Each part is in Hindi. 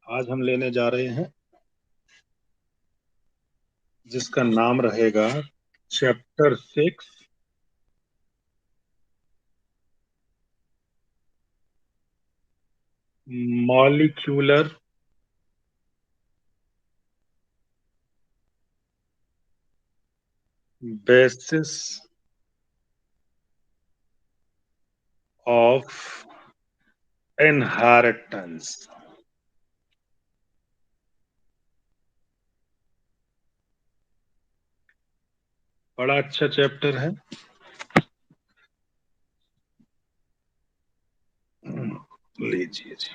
आज हम लेने जा रहे हैं जिसका नाम रहेगा chapter 6 molecular basis of inheritance. बड़ा अच्छा चैप्टर है। लीजिए जी,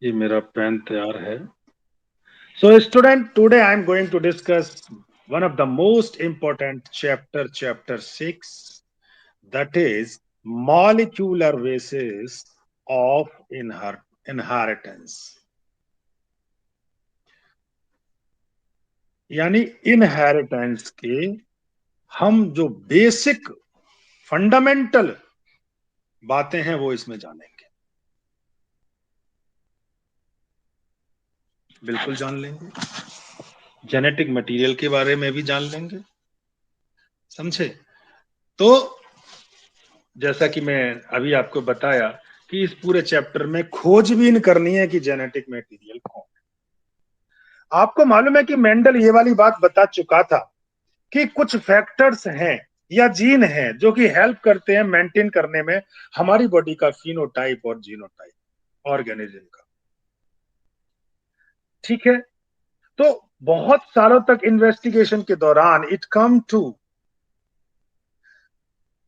ये मेरा पेन तैयार है। So student, today I am going to discuss one of the most important chapter 6, that is molecular basis of inheritance। यानी इनहेरिटेंस के हम जो बेसिक फंडामेंटल बातें हैं वो इसमें जानेंगे, बिल्कुल जान लेंगे। जेनेटिक मटेरियल के बारे में भी जान लेंगे, समझे। तो जैसा कि मैं अभी आपको बताया कि इस पूरे चैप्टर में खोजबीन करनी है कि जेनेटिक मटेरियल कौन है। आपको मालूम है कि मेंडल ये वाली बात बता चुका था कि कुछ फैक्टर्स हैं या जीन हैं जो कि हेल्प करते हैं मेंटेन करने में हमारी बॉडी का फिनोटाइप और जीनोटाइप ऑर्गेनिज्म का। ठीक है। तो बहुत सालों तक इन्वेस्टिगेशन के दौरान it come to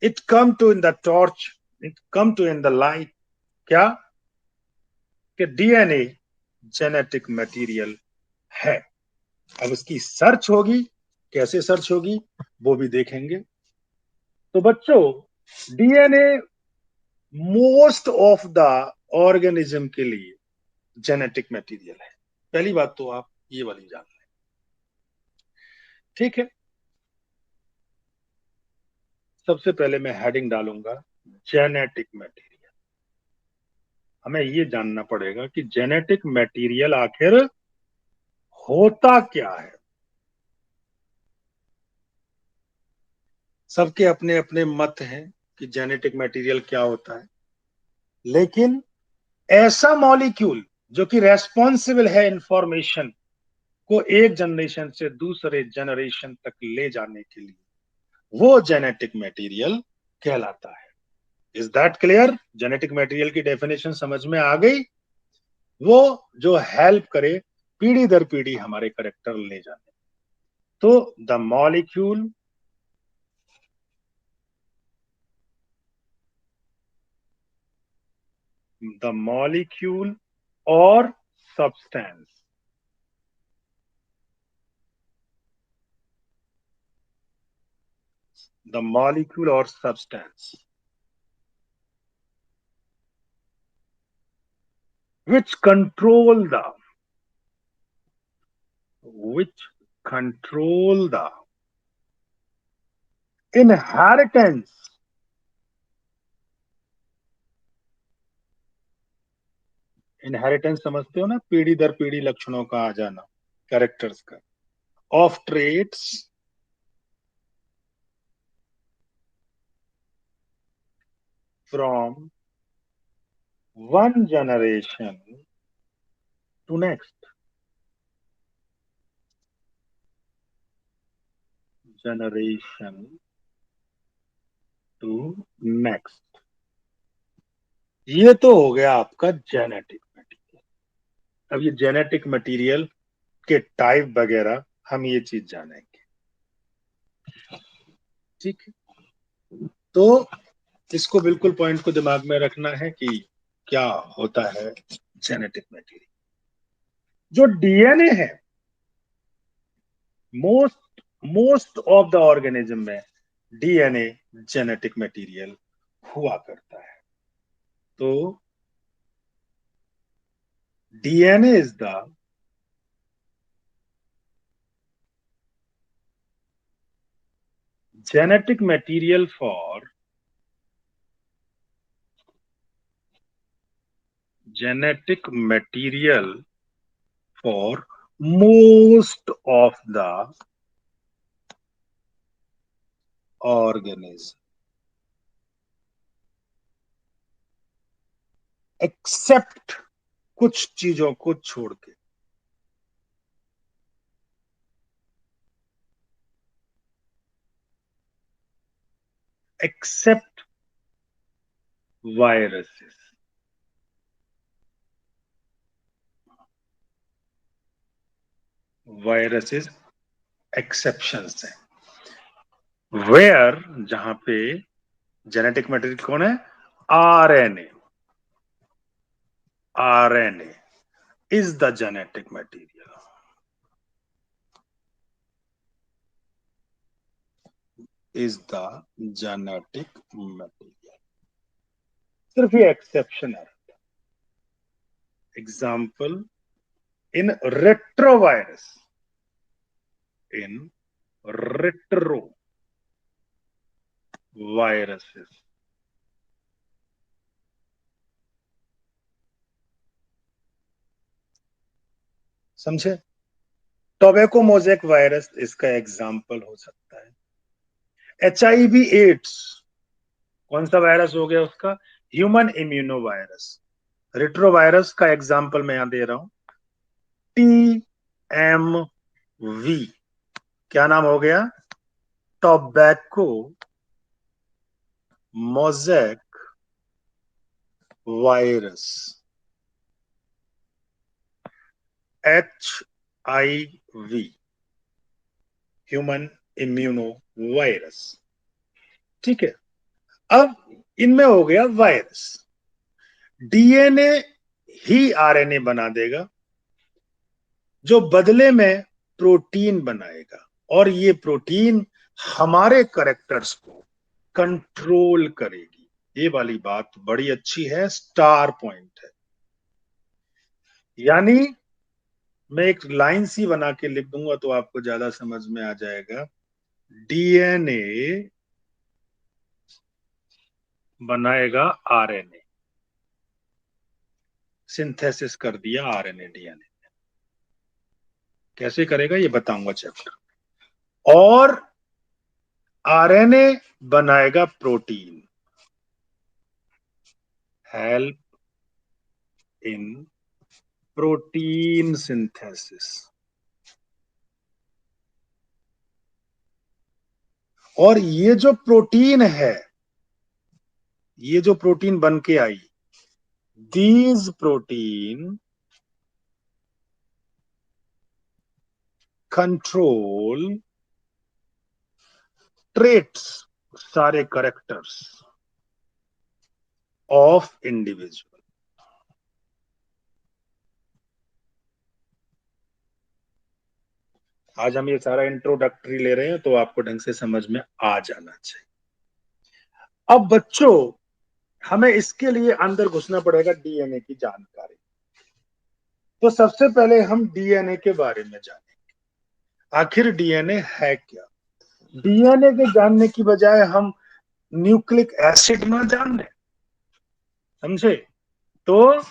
in the torch, it come to in the light, क्या कि डीएनए जेनेटिक मटेरियल है। अब इसकी सर्च होगी, कैसे सर्च होगी वो भी देखेंगे। तो बच्चों, DNA most of the organism के लिए जेनेटिक मटेरियल है। पहली बात तो आप ये वाली जान लें, ठीक है। सबसे पहले मैं हेडिंग डालूंगा जेनेटिक मटेरियल। हमें ये जानना पड़ेगा कि जेनेटिक मटेरियल आखिर होता क्या है। सबके अपने अपने मत हैं कि जेनेटिक मटेरियल क्या होता है, लेकिन ऐसा मॉलिक्यूल जो कि रेस्पॉन्सिबल है इंफॉर्मेशन को एक जनरेशन से दूसरे जनरेशन तक ले जाने के लिए, वो जेनेटिक मटेरियल कहलाता है। Is that clear? Genetic material की डेफिनेशन समझ में आ गई? वो जो हेल्प करे पीढ़ी दर पीढ़ी हमारे करेक्टर ले जाने। तो द मॉलिक्यूल और सब्सटेंस, द मॉलिक्यूल और substance which control the which control the inheritance, inheritance समझते हो ना, पीढ़ी दर पीढ़ी लक्षणों का आ जाना, कैरेक्टर्स का, of traits from one generation to next generation to next. ये तो हो गया आपका जेनेटिक मटेरियल। अब ये जेनेटिक मटेरियल के टाइप वगैरह हम ये चीज जानेंगे, ठीक है। तो इसको बिल्कुल पॉइंट को दिमाग में रखना है कि क्या होता है जेनेटिक मटेरियल। जो डीएनए है, most most of the organism में डीएनए जेनेटिक मटेरियल हुआ करता है। तो DNA is the genetic material for genetic material for most of the organism except कुछ चीजों को छोड़ के, except viruses. वायरसेस एक्सेप्शंस हैं, वेयर जहां पे जेनेटिक मटेरियल कौन है, RNA, RNA is the genetic material, is the genetic material. सिर्फ ये एक्सेप्शन है। Example in retrovirus, in retro viruses, समझे? टोबैको मोज़ेक वायरस इसका एग्जाम्पल हो सकता है। HIV एड्स कौन सा वायरस हो गया उसका, ह्यूमन इम्यूनो वायरस। रेट्रोवायरस का एग्जाम्पल मैं यहां दे रहा हूं, TMV, क्या नाम हो गया, tobacco mosaic virus. HIV human immuno virus, ठीक है। अब इनमें हो गया वायरस, DNA ही आरएनए बना देगा, जो बदले में प्रोटीन बनाएगा, और ये प्रोटीन हमारे कैरेक्टर्स को कंट्रोल करेगी। ये वाली बात बड़ी अच्छी है, स्टार पॉइंट है। यानी मैं एक लाइन सी बना के लिख दूंगा तो आपको ज्यादा समझ में आ जाएगा। DNA बनाएगा आरएनए, सिंथेसिस कर दिया आरएनए डीएनए, कैसे करेगा ये बताऊंगा चैप्टर। और आरएनए बनाएगा protein, help in protein synthesis. और ये जो प्रोटीन है, ये जो प्रोटीन बन के आई, दीज प्रोटीन कंट्रोल ट्रेट्स, सारे करेक्टर्स ऑफ इंडिविजुअल। आज हम ये सारा इंट्रोडक्टरी ले रहे हैं तो आपको ढंग से समझ में आ जाना चाहिए। अब बच्चों, हमें इसके लिए अंदर घुसना पड़ेगा डीएनए की जानकारी। तो सबसे पहले हम डीएनए के बारे में जानेंगे, आखिर डीएनए है क्या। डीएनए के जानने की बजाय हम न्यूक्लिक एसिड ना जान लें, समझे? तो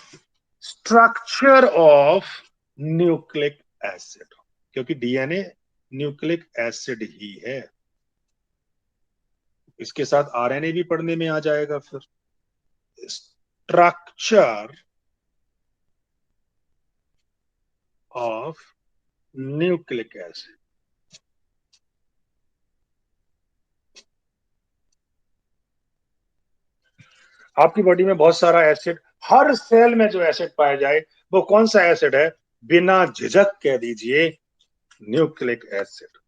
स्ट्रक्चर ऑफ न्यूक्लिक एसिड, क्योंकि डीएनए न्यूक्लिक एसिड ही है, इसके साथ आरएनए भी पढ़ने में आ जाएगा। फिर स्ट्रक्चर ऑफ न्यूक्लिक एसिड, आपकी बॉडी में बहुत सारा एसिड, हर सेल में जो एसिड पाया जाए वो कौन सा एसिड है, बिना झिझक कह दीजिए न्यूक्लिक एसिड।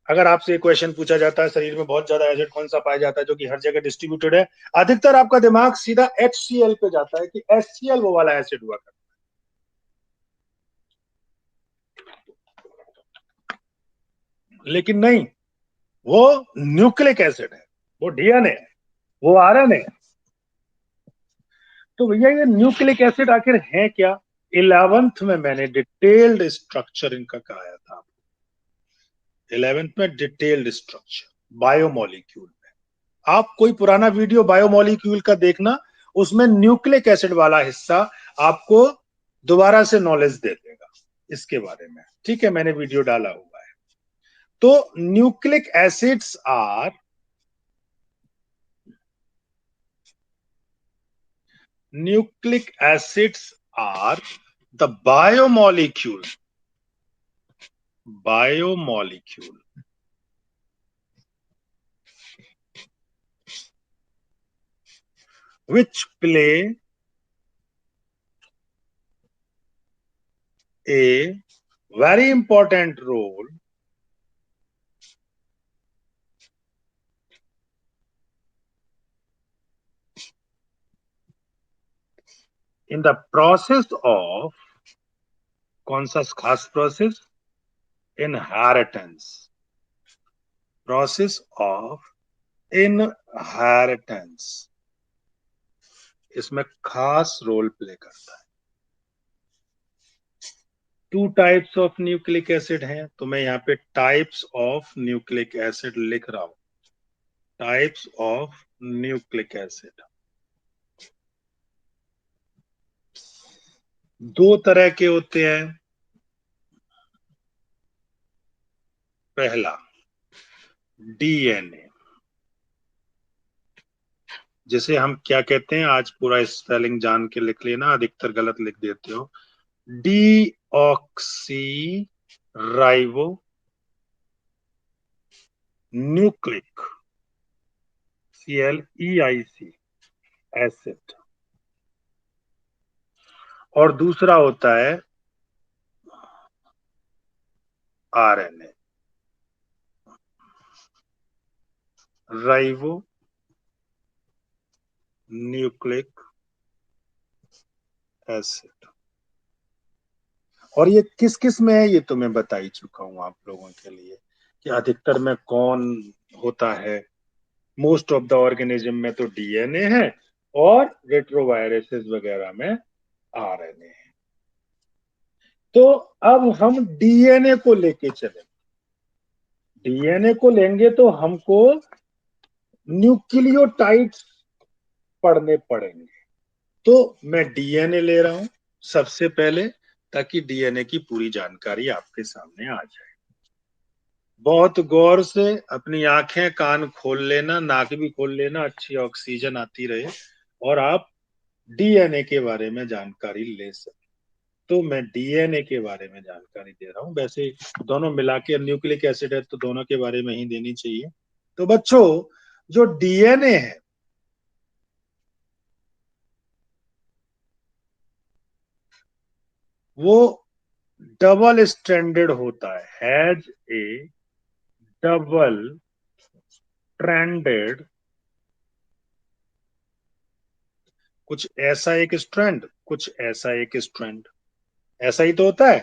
अगर आपसे क्वेश्चन पूछा जाता है शरीर में बहुत ज्यादा एसिड कौन सा पाया जाता है जो कि हर जगह डिस्ट्रीब्यूटेड है, अधिकतर आपका दिमाग सीधा HCl पे जाता है कि HCl वो वाला एसिड हुआ करता है, लेकिन नहीं, वो न्यूक्लिक एसिड है, वो डीएनए है, वो आरएनए है। तो भैया ये न्यूक्लिक एसिड आखिर है क्या, 11th में मैंने डिटेल्ड स्ट्रक्चर इनका कराया था, 11th में डिटेल्ड स्ट्रक्चर बायोमोलिक्यूल में। आप कोई पुराना वीडियो बायोमोलिक्यूल का देखना, उसमें न्यूक्लिक एसिड वाला हिस्सा आपको दोबारा से नॉलेज दे देगा इसके बारे में। ठीक है, मैंने वीडियो डाला हुआ है। तो nucleic acids are nucleic acids are the biomolecule which play a very important role in the process of, कौन सा खास process, inheritance, process of inheritance, इसमें खास रोल प्ले करता है। 2 टाइप्स ऑफ न्यूक्लिक एसिड हैं, तो मैं यहाँ पे टाइप्स ऑफ न्यूक्लिक एसिड लिख रहा हूं। टाइप्स ऑफ न्यूक्लिक एसिड, 2 तरह के होते हैं। पहला डीएनए, जिसे हम क्या कहते हैं, आज पूरा स्पेलिंग जान के लिख लेना, अधिकतर गलत लिख देते हो। Deoxy ribo nucleic, CLEIC acid. और दूसरा होता है आरएनए, राइबो न्यूक्लिक एसिड। और ये किस किस में है, ये तो मैं बता ही चुका हूं आप लोगों के लिए कि अधिकतर में कौन होता है। मोस्ट ऑफ द ऑर्गेनिज्म में तो डीएनए है और रेट्रोवायरसेस वगैरह में आरएनए है। तो अब हम डीएनए को लेके चले, डीएनए को लेंगे तो हमको न्यूक्लियोटाइड्स पढ़ने पड़ेंगे। तो मैं डीएनए ले रहा हूं सबसे पहले, ताकि डीएनए की पूरी जानकारी आपके सामने आ जाए। बहुत गौर से अपनी आंखें कान खोल लेना, नाक भी खोल लेना, अच्छी ऑक्सीजन आती रहे और आप डीएनए के बारे में जानकारी ले सकें। तो मैं डीएनए के बारे में जानकारी दे रहा हूं। वैसे दोनों मिला के न्यूक्लिक एसिड है तो दोनों के बारे में ही देनी चाहिए। तो बच्चों, जो डीएनए है वो डबल स्ट्रैंडेड होता है, हैज ए डबल स्ट्रैंडेड, कुछ ऐसा एक स्ट्रैंड, कुछ ऐसा एक स्ट्रैंड, ऐसा ही तो होता है,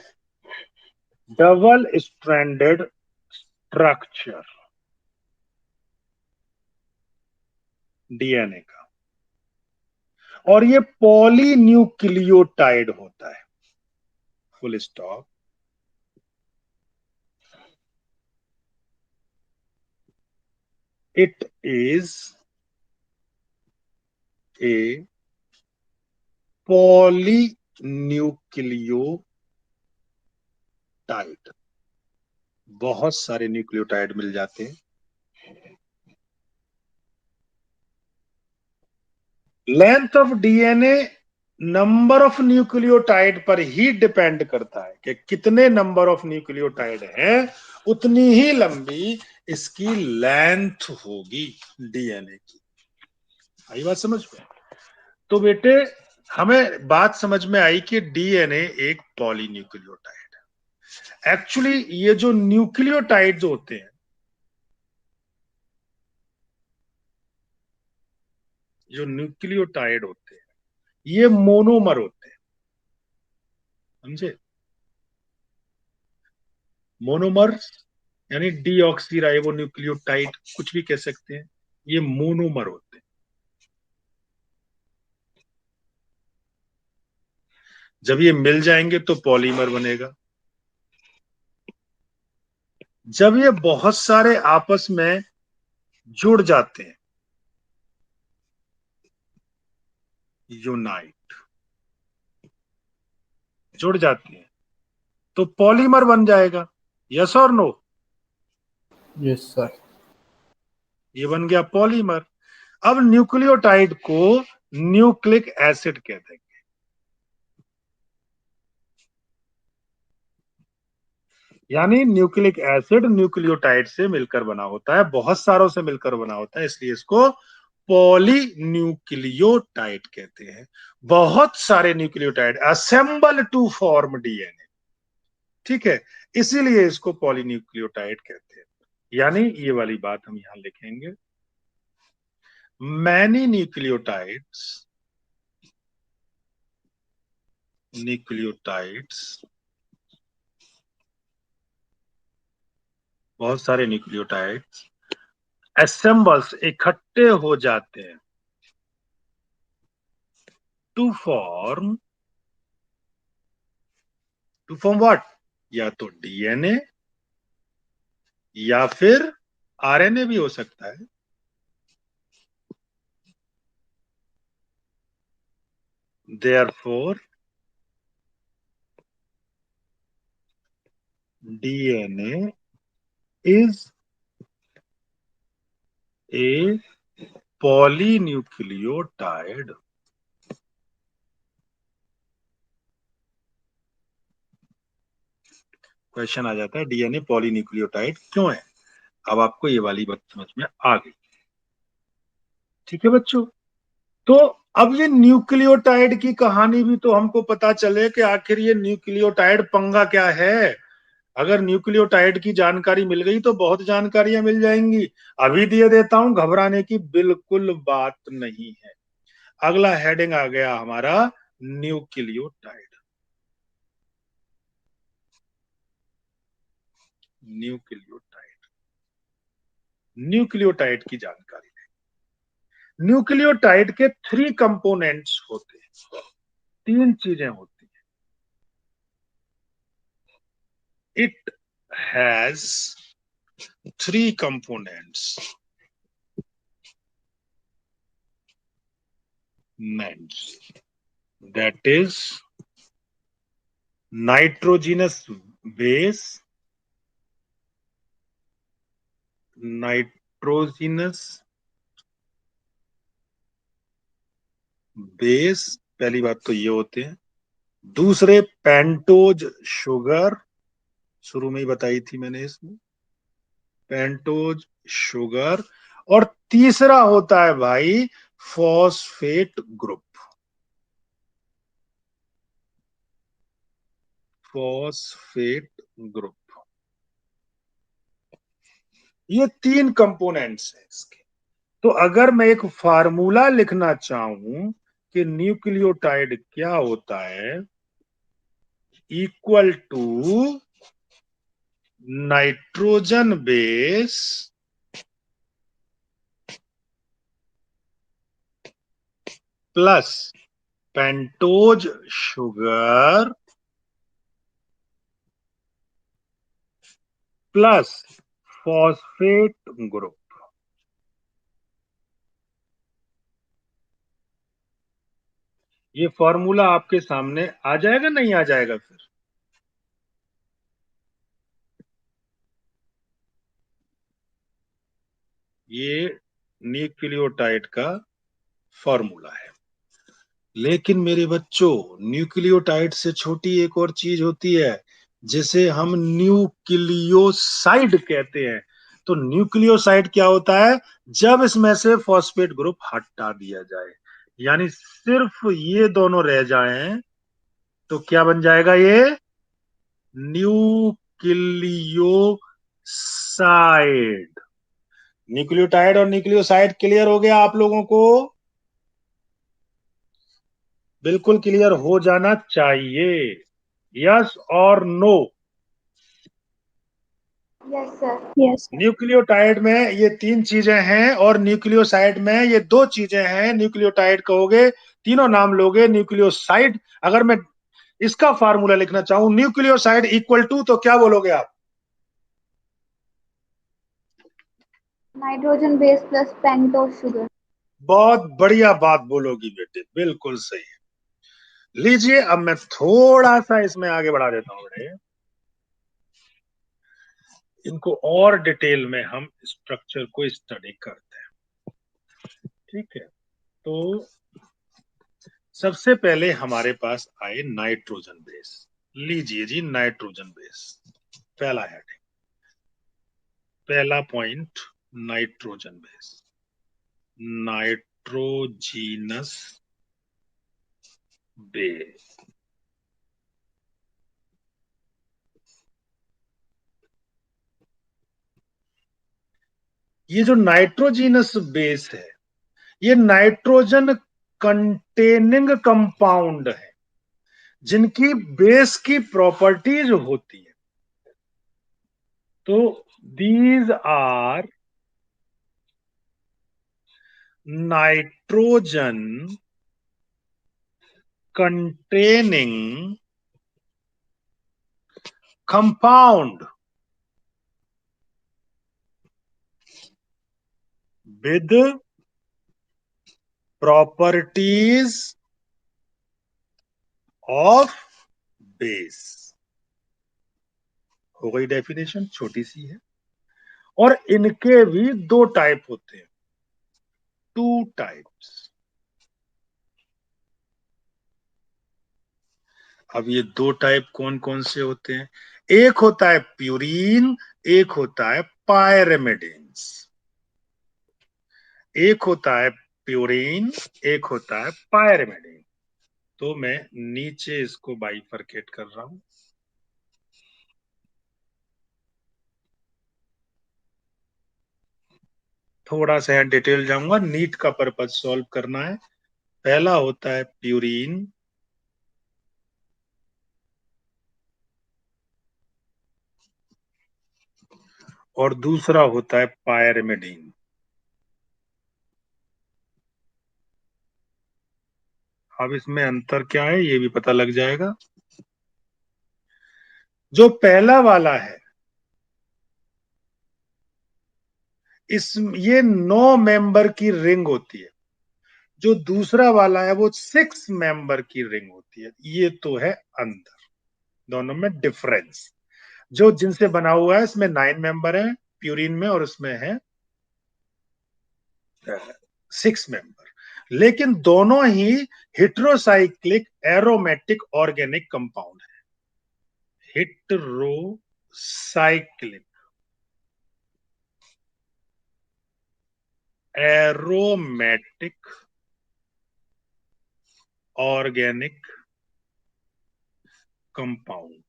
डबल स्ट्रैंडेड स्ट्रक्चर डीएनए का। और ये पॉलीन्यूक्लियोटाइड होता है, full stop. It is a polynucleotide, बहुत सारे न्यूक्लियोटाइड मिल जाते हैं। Length of DNA number of nucleotide पर ही डिपेंड करता है कि कितने नंबर ऑफ न्यूक्लियोटाइड हैं, उतनी ही लंबी इसकी लेंथ होगी डीएनए की। आई बात समझ में? तो बेटे, हमें बात समझ में आई कि डीएनए एक पॉलीन्यूक्लियोटाइड है। एक्चुअली ये जो न्यूक्लियोटाइड्स होते हैं, जो न्यूक्लियोटाइड होते हैं, ये मोनोमर होते हैं, समझे? मोनोमर यानी डीऑक्सी राइबोन्यूक्लियोटाइड, कुछ भी कह सकते हैं, ये मोनोमर होते हैं। जब ये मिल जाएंगे तो पॉलीमर बनेगा। जब ये बहुत सारे आपस में जुड़ जाते हैं यूनाइट, जुड़ जाती हैं तो पॉलीमर बन जाएगा। यस और नो? Yes sir. ये बन गया पॉलीमर। अब न्यूक्लियोटाइड को न्यूक्लिक एसिड कहते हैं। यानी न्यूक्लिक एसिड न्यूक्लियोटाइड से मिलकर बना होता है, बहुत सारों से मिलकर बना होता है, इसलिए इसको पॉलीन्यूक्लियोटाइड कहते हैं। बहुत सारे nucleotide assemble to form DNA, ठीक है, इसीलिए इसको पॉलीन्यूक्लियोटाइड कहते हैं। यानी ये वाली बात हम यहां लिखेंगे, मैनी न्यूक्लियोटाइड्स, न्यूक्लियोटाइड्स, बहुत सारे न्यूक्लियोटाइड्स असेंबल्स, इकट्ठे हो जाते हैं, to form, to form what? या तो डीएनए या फिर आरएनए भी हो सकता है। Therefore DNA is a polynucleotide. Question आ जाता है डीएनए पॉलीन्यूक्लियोटाइड क्यों है। अब आपको ये वाली बात समझ में आ गई, ठीक है बच्चों? तो अब ये न्यूक्लियोटाइड की कहानी भी तो हमको पता चले कि आखिर ये न्यूक्लियोटाइड पंगा क्या है। अगर न्यूक्लियोटाइड की जानकारी मिल गई तो बहुत जानकारियां मिल जाएंगी। अभी दिए देता हूं, घबराने की बिल्कुल बात नहीं है। अगला हेडिंग आ गया हमारा न्यूक्लियोटाइड। न्यूक्लियोटाइड, न्यूक्लियोटाइड की जानकारी। न्यूक्लियोटाइड के थ्री कंपोनेंट्स होते हैं, तीन चीजें होती हैं। It has three components, that is nitrogenous base, nitrogenous base, पहली बात तो ये होते हैं। दूसरे पेंटोज शुगर, शुरू में ही बताई थी मैंने इसमें, पेंटोज शुगर। और तीसरा होता है भाई फॉस्फेट ग्रुप, फॉस्फेट ग्रुप। ये तीन कंपोनेंट्स हैं इसके। तो अगर मैं एक फार्मूला लिखना चाहूं कि न्यूक्लियोटाइड क्या होता है, equal to nitrogen base plus pentose sugar plus phosphate group. ये फॉर्मूला आपके सामने आ जाएगा, नहीं आ जाएगा फिर? ये न्यूक्लियोटाइड का फॉर्मूला है। लेकिन मेरे बच्चों, न्यूक्लियोटाइड से छोटी एक और चीज होती है जिसे हम न्यूक्लियोसाइड कहते हैं। तो न्यूक्लियोसाइड क्या होता है? जब इसमें से फॉस्फेट ग्रुप हटा दिया जाए, यानी सिर्फ ये दोनों रह जाएं, तो क्या बन जाएगा ये? न्यूक्लियोसाइड। न्यूक्लियोटाइड और न्यूक्लियोसाइड क्लियर हो गया आप लोगों को? बिल्कुल क्लियर हो जाना चाहिए। यस और no? Yes sir. Yes sir. Nucleotide में ये तीन चीजें हैं और न्यूक्लियोसाइड में ये दो चीजें हैं। न्यूक्लियोटाइड कहोगे, तीनों नाम लोगे। न्यूक्लियोसाइड, अगर मैं इसका फार्मूला लिखना चाहूं न्यूक्लियोसाइड इक्वल टू, तो क्या बोलोगे आप? Nitrogen base plus pentose sugar. बहुत बढ़िया बात बोलोगी बेटे, बिल्कुल सही है। लीजिए अब मैं थोड़ा सा इसमें आगे बढ़ा देता हूँ बेटे, इनको और डिटेल में हम स्ट्रक्चर को स्टडी करते हैं। ठीक है, तो सबसे पहले हमारे पास आए नाइट्रोजन बेस। लीजिए जी नाइट्रोजन बेस, पहला हेडिंग, पहला point, nitrogen base, nitrogenous base. ये जो नाइट्रोजीनस बेस है, ये नाइट्रोजन कंटेनिंग कंपाउंड है जिनकी बेस की प्रॉपर्टीज होती है। तो these are nitrogen containing compound with properties of base. हो गई डेफिनेशन, छोटी सी है। और इनके भी दो टाइप होते हैं, टू टाइप्स। अब ये दो टाइप कौन कौन से होते हैं? एक होता है प्यूरीन, एक होता है पायरेमिडिन्स। एक होता है प्यूरीन, एक होता है पायरेमिडिन। तो मैं नीचे इसको बाइफरकेट कर रहा हूं। थोड़ा सा डिटेल जाऊंगा, नीट का पर्पज सॉल्व करना है। पहला होता है प्यूरीन, और दूसरा होता है पायरेमिडीन। अब इसमें अंतर क्या है ये भी पता लग जाएगा। जो पहला वाला है, इस ये 9 मेंबर की रिंग होती है। जो दूसरा वाला है वो 6 मेंबर की रिंग होती है। ये तो है अंतर, दोनों में डिफरेंस। जो जिनसे बना हुआ है इसमें 9 मेंबर है प्यूरिन में, और उसमें है 6 मेंबर। लेकिन दोनों ही हेट्रोसाइक्लिक एरोमेटिक ऑर्गेनिक कंपाउंड है। Heterocyclic aromatic organic compound.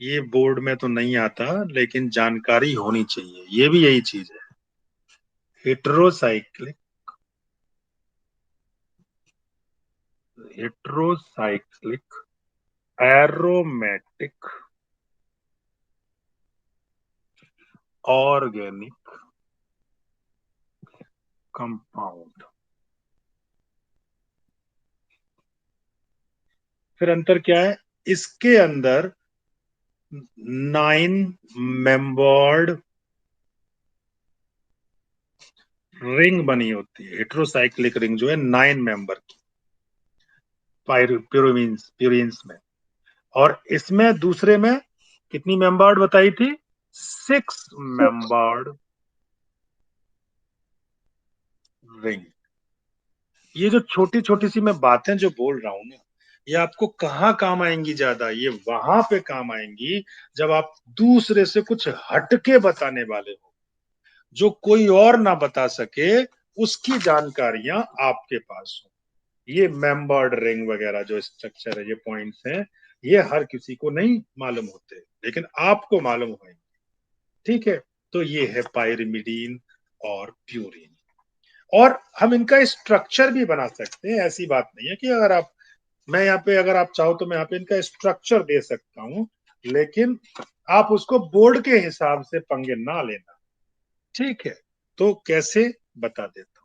ये बोर्ड में तो नहीं आता, लेकिन जानकारी होनी चाहिए, ये भी यही चीज है। Heterocyclic heterocyclic aromatic organic compound. फिर अंतर क्या है? इसके अंदर 9 मेंबर्ड रिंग बनी होती है। हेट्रोसाइक्लिक रिंग जो है 9 मेंबर की प्यूरिन्स में, और इसमें दूसरे में कितनी मेंबर्ड बताई थी? 6 six, मेंबर्ड रिंग। ये जो छोटी छोटी सी मैं बातें जो बोल रहा हूं ना, ये आपको कहाँ काम आएंगी ज्यादा? ये वहां पे काम आएंगी जब आप दूसरे से कुछ हटके बताने वाले हो, जो कोई और ना बता सके, उसकी जानकारियां आपके पास हो। ये मेंबर्ड रिंग वगैरह जो स्ट्रक्चर है, ये पॉइंट्स हैं, ये हर किसी को नहीं मालूम होते, लेकिन आपको मालूम होंगे। ठीक है, तो ये है पायरिमिडीन और प्यूरिन। और हम इनका स्ट्रक्चर भी बना सकते हैं, ऐसी बात नहीं है कि अगर आप, मैं यहाँ पे अगर आप चाहो तो मैं यहाँ पे इनका स्ट्रक्चर दे सकता हूं, लेकिन आप उसको बोर्ड के हिसाब से पंगे ना लेना। ठीक है, तो कैसे बता देता हूं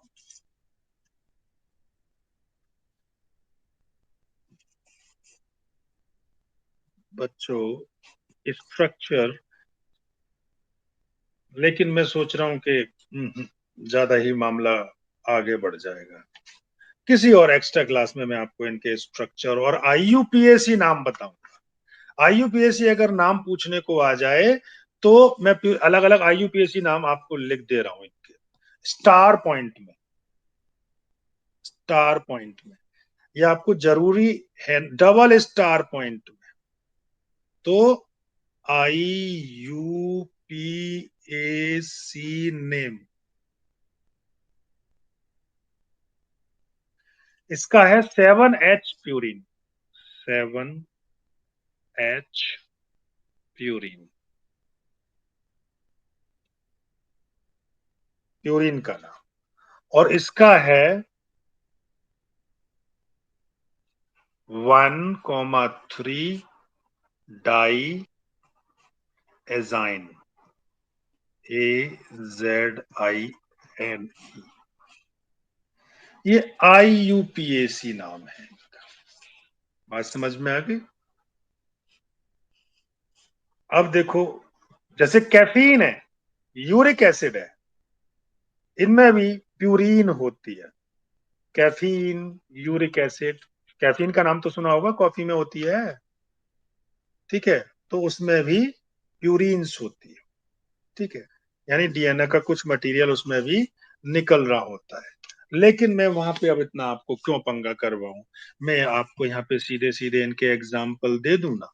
बच्चों, स्ट्रक्चर। लेकिन मैं सोच रहा हूं कि ज्यादा ही मामला आगे बढ़ जाएगा। किसी और एक्स्ट्रा क्लास में मैं आपको इनके स्ट्रक्चर और IUPAC नाम बताऊंगा। IUPAC अगर नाम पूछने को आ जाए तो मैं अलग अलग IUPAC नाम आपको लिख दे रहा हूं इनके स्टार पॉइंट में ये आपको जरूरी है, डबल स्टार पॉइंट में। तो IUPAC नेम इसका है 7H purine. 7H purine, purine का नाम। और इसका है 1,3 डाई एजाइन, AZINE। ये IUPAC नाम है। बात समझ में आ गई? अब देखो, जैसे कैफीन है, यूरिक एसिड है, इनमें भी प्यूरीन होती है। Caffeine, uric acid. कैफीन का नाम तो सुना होगा, कॉफी में होती है, ठीक है। तो उसमें भी प्यूरीन्स होती है, ठीक है। यानी DNA का कुछ मटेरियल उसमें भी निकल रहा होता है। लेकिन मैं वहां पे अब इतना आपको क्यों पंगा करवाऊं, मैं आपको यहाँ पे सीधे सीधे इनके एग्जाम्पल दे दूं ना।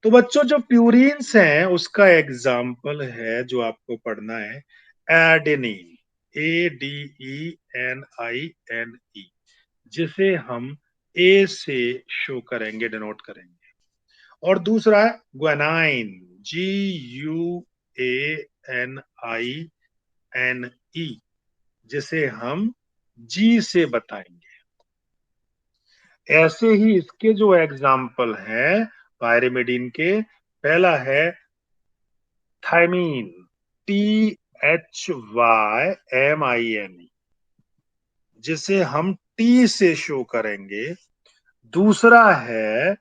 तो बच्चों, जो प्यूरिन्स हैं उसका एग्जाम्पल है जो आपको पढ़ना है, एडेनिन, ADENINE, जिसे हम ए से शो करेंगे, डिनोट करेंगे। और दूसरा है ग्वानाइन, GUANINE, जिसे हम जी से बताएंगे। ऐसे ही इसके जो एग्जाम्पल हैं पायरिमिडीन के, पहला है थायमीन, THYMINE, जिसे हम टी से शो करेंगे। दूसरा है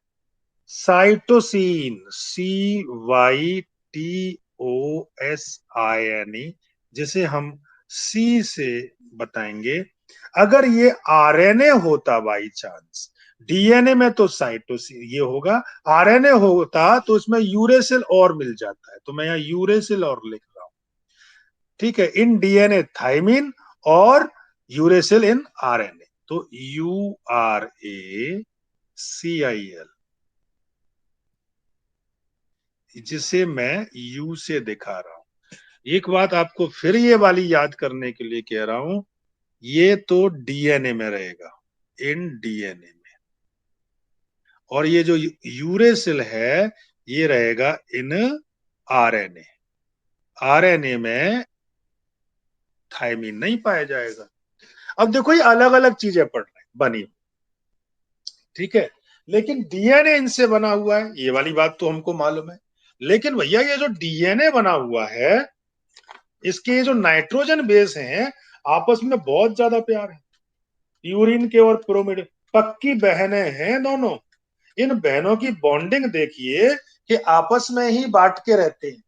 साइटोसिन, CYTOSINE, जिसे हम सी से बताएंगे। अगर ये RNA होता बाई चांस, DNA में तो साइटोसिन ये होगा, RNA होता तो इसमें यूरेसिल और मिल जाता है, तो मैं यहाँ यूरेसिल और लिख रहा हूं, ठीक है। इन DNA थाइमिन और यूरेसिल इन RNA, तो URACIL, जिसे मैं यू से दिखा रहा हूं। एक बात आपको फिर ये वाली याद करने के लिए कह रहा हूं, ये तो DNA में रहेगा, इन DNA में, और ये जो यूरेसिल है ये रहेगा इन RNA। RNA में थायमीन नहीं पाया जाएगा। अब देखो, ये अलग अलग चीजें पढ़ रहे हैं बनी, ठीक है। लेकिन DNA इनसे बना हुआ है, ये वाली बात तो हमको मालूम है। लेकिन भैया ये जो DNA बना हुआ है, इसके जो नाइट्रोजन बेस हैं आपस में बहुत ज्यादा प्यार है। यूरिन के और प्रोमिड पक्की बहनें हैं दोनों। इन बहनों की बॉन्डिंग देखिए कि आपस में ही बांट के रहते हैं,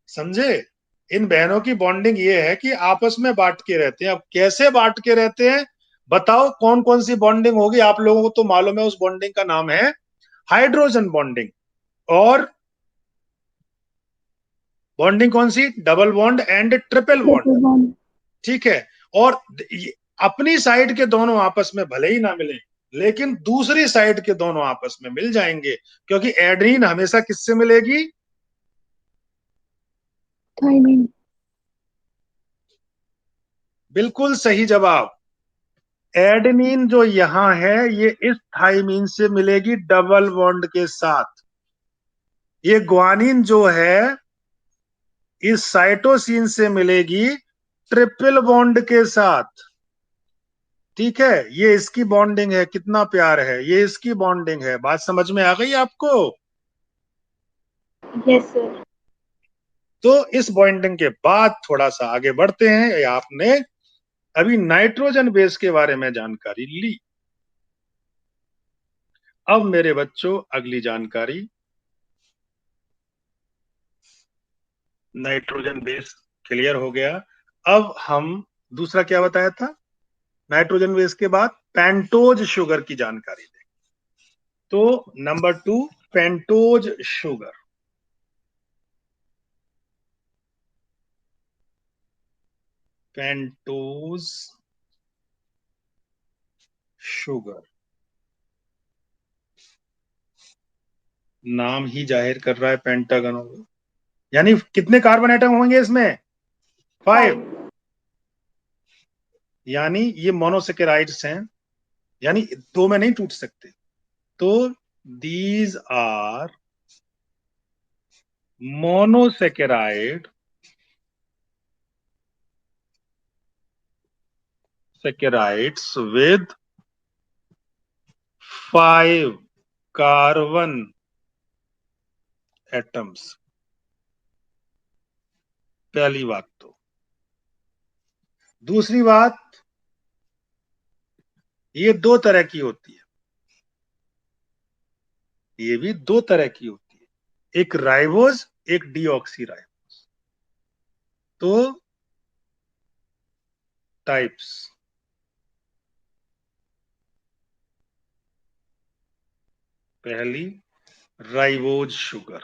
समझे। इन बहनों की बॉन्डिंग ये है कि आपस में बांट के रहते हैं। अब कैसे बांट के रहते हैं बताओ, कौन कौन सी बॉन्डिंग होगी? आप लोगों को तो मालूम है, उस बॉन्डिंग का नाम है हाइड्रोजन बॉन्डिंग। और बॉन्डिंग कौन सी? Double bond and triple bond, ठीक है। और अपनी साइड के दोनों आपस में भले ही ना मिले, लेकिन दूसरी साइड के दोनों आपस में मिल जाएंगे, क्योंकि एड्रीन हमेशा किससे मिलेगी? थायमीन। बिल्कुल सही जवाब। एडेनिन जो यहां है ये इस थाइमीन से मिलेगी डबल बॉन्ड के साथ। ये ग्वानिन जो है इस साइटोसिन से मिलेगी ट्रिपल बॉन्ड के साथ, ठीक है। ये इसकी बॉन्डिंग है, कितना प्यार है, ये इसकी बॉन्डिंग है। बात समझ में आ गई आपको? Yes sir. तो इस बॉन्डिंग के बाद थोड़ा सा आगे बढ़ते हैं। आपने अभी नाइट्रोजन बेस के बारे में जानकारी ली। अब मेरे बच्चों अगली जानकारी, नाइट्रोजन बेस क्लियर हो गया। अब हम दूसरा क्या बताया था? नाइट्रोजन बेस के बाद पेंटोज शुगर की जानकारी दें। तो number 2 pentose sugar. Pentose sugar नाम ही जाहिर कर रहा है पेंटागन, यानी कितने कार्बन एटम होंगे इसमें? 5। 5. यानी ये मोनोसेकेराइड्स हैं, यानी दो में नहीं टूट सकते। तो these are monosaccharide saccharides with 5 carbon atoms. पहली बात। तो दूसरी बात, ये दो तरह की होती है, ये भी दो तरह की होती है, एक राइबोज, एक डीऑक्सी राइबोज। तो टाइप्स, पहली राइबोज शुगर,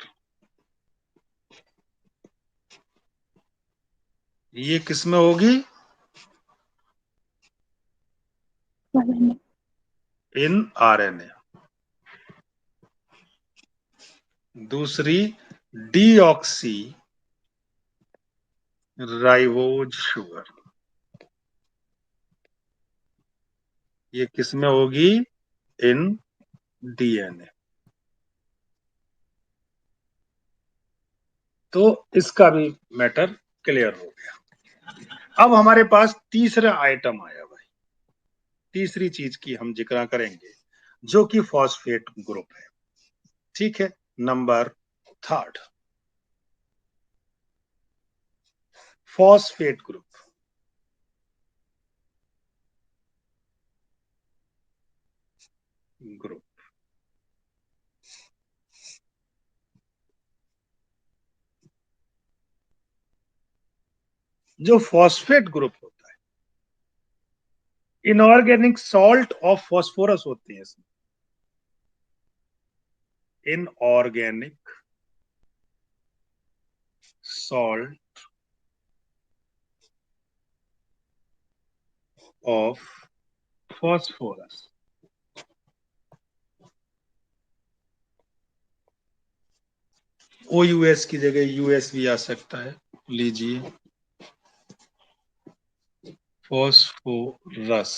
ये किसमें होगी? In RNA. दूसरी डीऑक्सी राइबोज शुगर, ये किसमें होगी? In DNA. तो इसका भी मैटर क्लियर हो गया। अब हमारे पास तीसरा आइटम आया भाई, तीसरी चीज की हम जिक्र करेंगे जो कि फॉस्फेट ग्रुप है। ठीक है, नंबर 3 फॉस्फेट ग्रुप। ग्रुप जो फॉस्फेट ग्रुप होता है, इनऑर्गेनिक सॉल्ट ऑफ फॉस्फोरस होते हैं इसमें। Inorganic salt of phosphorus. OUS की जगह US भी आ सकता है, लीजिए फॉस्फोरस।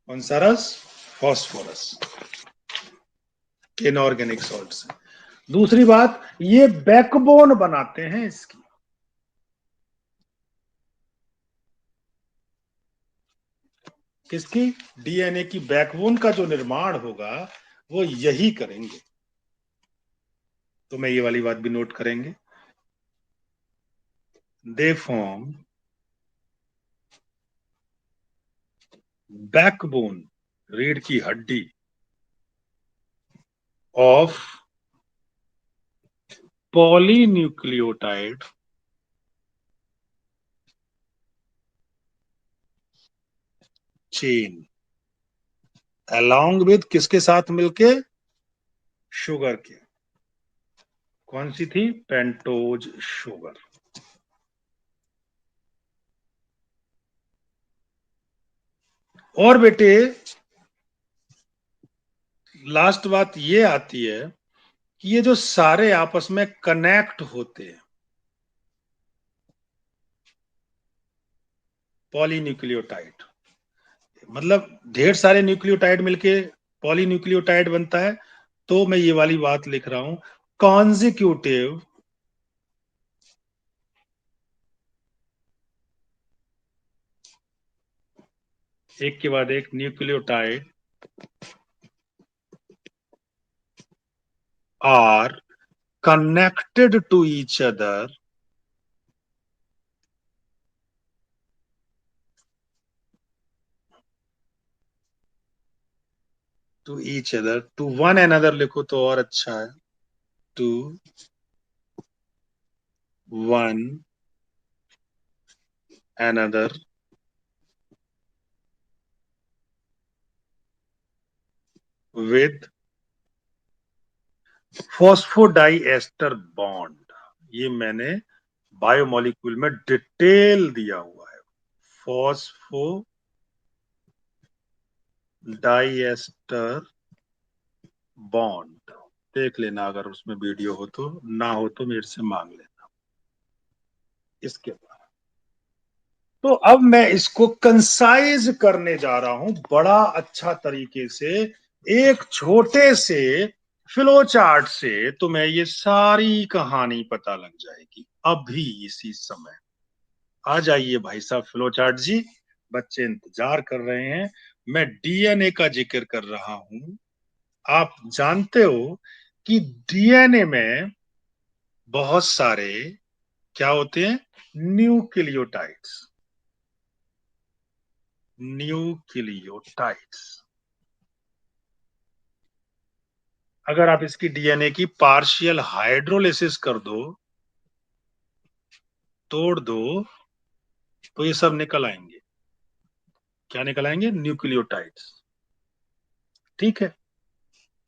कौन सा रस? फॉस्फोरस। इनऑर्गेनिक सॉल्ट से। दूसरी बात, ये बैकबोन बनाते हैं इसकी। किसकी? डीएनए की बैकबोन का जो निर्माण होगा वो यही करेंगे। तो मैं ये वाली बात भी नोट करेंगे, दे फॉर्म बैकबोन, रीढ़ की हड्डी of polynucleotide chain along with किसके साथ मिलके? शुगर के। कौन सी थी? Pentose sugar. और बेटे लास्ट बात ये आती है कि ये जो सारे आपस में कनेक्ट होते हैं, पॉलीन्यूक्लियोटाइड, मतलब ढेर सारे न्यूक्लियोटाइड मिलके पॉलीन्यूक्लियोटाइड बनता है। तो मैं ये वाली बात लिख रहा हूं, कॉन्जिक्यूटिव एक के बाद एक nucleotide are connected to each other to one another लिखो तो और अच्छा है, to one another with phosphodiester bond. ये मैंने बायोमोलिक्यूल में डिटेल दिया हुआ है। फॉस्फोडाइएस्टर बॉन्ड देख लेना, अगर उसमें वीडियो हो तो, ना हो तो मेरे से मांग लेना। इसके बाद तो अब मैं इसको कंसाइज करने जा रहा हूं बड़ा अच्छा तरीके से, एक छोटे से फ्लो चार्ट से तुम्हें ये सारी कहानी पता लग जाएगी अभी इसी समय। आ जाइए भाई साहब फ्लो चार्ट जी, बच्चे इंतजार कर रहे हैं। मैं डीएनए का जिक्र कर रहा हूं। आप जानते हो कि डीएनए में बहुत सारे क्या होते हैं, न्यूक्लियोटाइड्स। न्यूक्लियोटाइड्स, अगर आप इसकी डीएनए की पार्शियल हाइड्रोलिसिस कर दो, तोड़ दो, तो ये सब निकल आएंगे। क्या निकल आएंगे? न्यूक्लियोटाइड्स। ठीक है,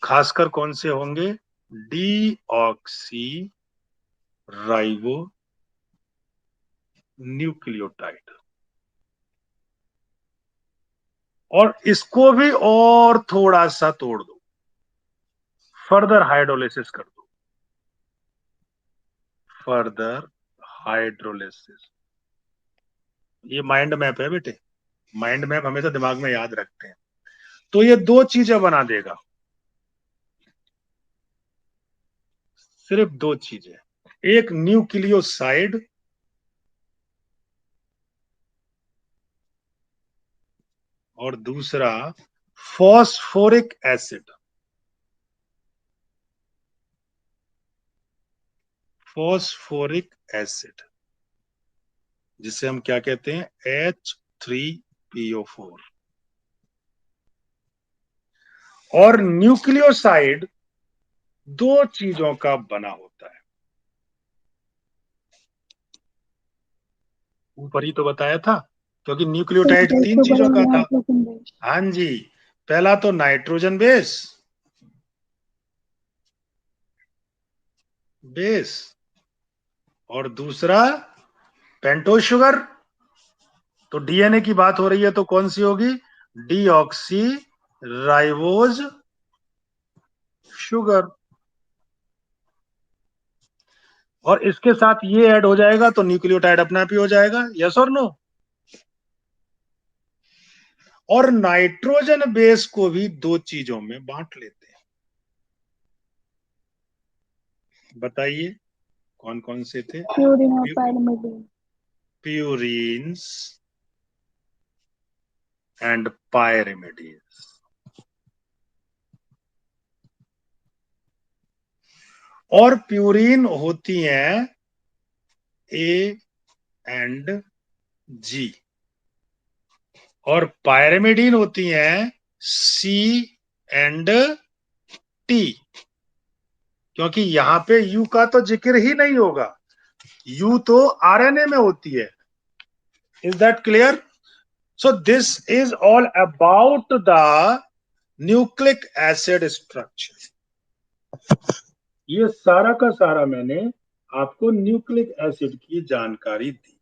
खासकर कौन से होंगे? Deoxy ribo nucleotide. और इसको भी और थोड़ा सा तोड़ दो, फर्दर हाइड्रोलिसिस कर दो, फर्दर हाइड्रोलिसिस। ये माइंड मैप है बेटे, माइंड मैप हमेशा दिमाग में याद रखते हैं। तो ये दो चीजें बना देगा, सिर्फ दो चीजें, एक न्यूक्लियोसाइड और दूसरा फॉस्फोरिक एसिड। फॉस्फोरिक एसिड जिसे हम क्या कहते हैं? H3PO4। और न्यूक्लियोसाइड दो चीजों का बना होता है, ऊपर ही तो बताया था, क्योंकि न्यूक्लियोटाइड तीन चीजों का था। हाँ जी, पहला तो नाइट्रोजन बेस और दूसरा पेंटोज शुगर। तो डीएनए की बात हो रही है तो कौन सी होगी? Deoxy ribose sugar. और इसके साथ ये ऐड हो जाएगा तो न्यूक्लियोटाइड अपने आप ही हो जाएगा। यस और नो? और नाइट्रोजन बेस को भी दो चीजों में बांट लेते हैं। बताइए कौन कौन से थे? प्यूरिन और पायरिमिडीन। Purines and pyrimidines. और प्यूरिन होती हैं ए एंड जी, और पायरिमिडीन होती हैं सी एंड टी। क्योंकि यहां पे यू का तो जिक्र ही नहीं होगा, यू तो आरएनए में होती है। Is that clear? So this is all about the nucleic acid structure. ये सारा का सारा मैंने आपको न्यूक्लिक एसिड की जानकारी दी।